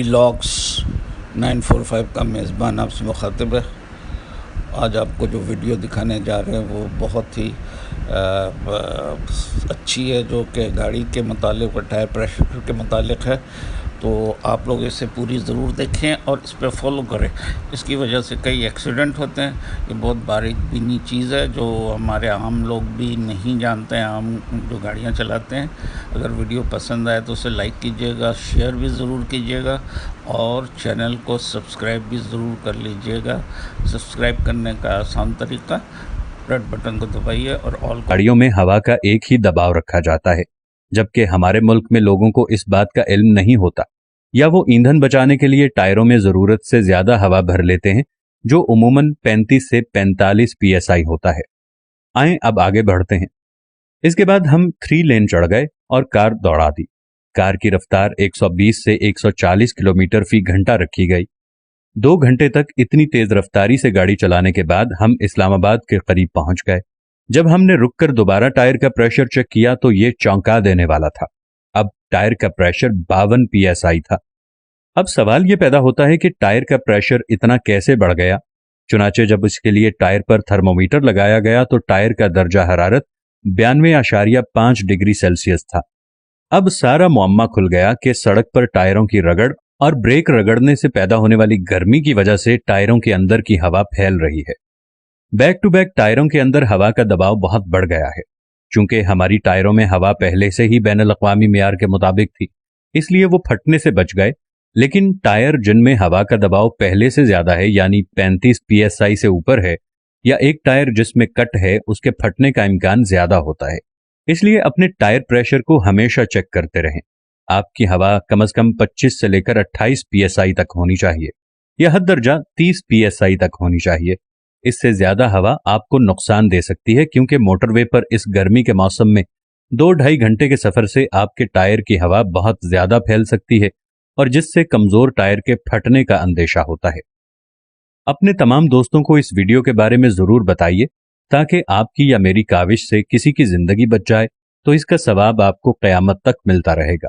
Vlogs 945 کا میزبان آپ سے مخاطب ہے۔ آج آپ کو جو ویڈیو دکھانے جا رہے ہیں وہ بہت ہی اچھی ہے، جو کہ گاڑی کے متعلق اور ٹائر پریشر کے متعلق ہے، تو آپ لوگ اسے پوری ضرور دیکھیں اور اس پہ فالو کریں۔ اس کی وجہ سے کئی ایکسیڈنٹ ہوتے ہیں۔ یہ بہت باریک بینی چیز ہے جو ہمارے عام لوگ بھی نہیں جانتے ہیں، عام جو گاڑیاں چلاتے ہیں۔ اگر ویڈیو پسند آئے تو اسے لائک کیجیے گا، شیئر بھی ضرور کیجیے گا اور چینل کو سبسکرائب بھی ضرور کر لیجیے گا۔ سبسکرائب کرنے کا آسان طریقہ، ریڈ بٹن کو دبائیے اور آل گاڑیوں میں ہوا کا ایک ہی دباؤ رکھا جاتا ہے، جبکہ ہمارے ملک میں لوگوں کو اس بات کا علم نہیں ہوتا، یا وہ ایندھن بچانے کے لیے ٹائروں میں ضرورت سے زیادہ ہوا بھر لیتے ہیں، جو عموماً 35 سے 45 PSI ہوتا ہے۔ آئیں اب آگے بڑھتے ہیں۔ اس کے بعد ہم 3 لین چڑھ گئے اور کار دوڑا دی۔ کار کی رفتار 120 سے 140 کلومیٹر فی گھنٹہ رکھی گئی۔ 2 گھنٹے تک اتنی تیز رفتاری سے گاڑی چلانے کے بعد ہم اسلام آباد کے قریب پہنچ گئے۔ جب ہم نے رک کر دوبارہ ٹائر کا پریشر چیک کیا تو یہ چونکا دینے والا تھا۔ اب ٹائر کا پریشر 52 PSI تھا۔ اب سوال یہ پیدا ہوتا ہے کہ ٹائر کا پریشر اتنا کیسے بڑھ گیا؟ چنانچہ جب اس کے لیے ٹائر پر تھرمومیٹر لگایا گیا تو ٹائر کا درجہ حرارت 92.5 ڈگری سیلسیس تھا۔ اب سارا معمہ کھل گیا کہ سڑک پر ٹائروں کی رگڑ اور بریک رگڑنے سے پیدا ہونے والی گرمی کی وجہ سے ٹائروں کے اندر کی ہوا پھیل رہی ہے۔ بیک ٹو بیک ٹائروں کے اندر ہوا کا دباؤ بہت بڑھ گیا ہے۔ چونکہ ہماری ٹائروں میں ہوا پہلے سے ہی بین الاقوامی معیار کے مطابق تھی، اس لیے وہ پھٹنے سے بچ گئے، لیکن ٹائر جن میں ہوا کا دباؤ پہلے سے زیادہ ہے، یعنی 35 PSI سے اوپر ہے، یا ایک ٹائر جس میں کٹ ہے، اس کے پھٹنے کا امکان زیادہ ہوتا ہے۔ اس لیے اپنے ٹائر پریشر کو ہمیشہ چیک کرتے رہیں۔ آپ کی ہوا کم از کم 25 سے لے کر 28 PSI تک ہونی چاہیے، یا حد درجہ 30 PSI تک ہونی چاہیے۔ اس سے زیادہ ہوا آپ کو نقصان دے سکتی ہے، کیونکہ موٹر وے پر اس گرمی کے موسم میں 2-2.5 گھنٹے کے سفر سے آپ کے ٹائر کی ہوا بہت زیادہ پھیل سکتی ہے، اور جس سے کمزور ٹائر کے پھٹنے کا اندیشہ ہوتا ہے۔ اپنے تمام دوستوں کو اس ویڈیو کے بارے میں ضرور بتائیے، تاکہ آپ کی یا میری کاوش سے کسی کی زندگی بچ جائے تو اس کا ثواب آپ کو قیامت تک ملتا رہے گا۔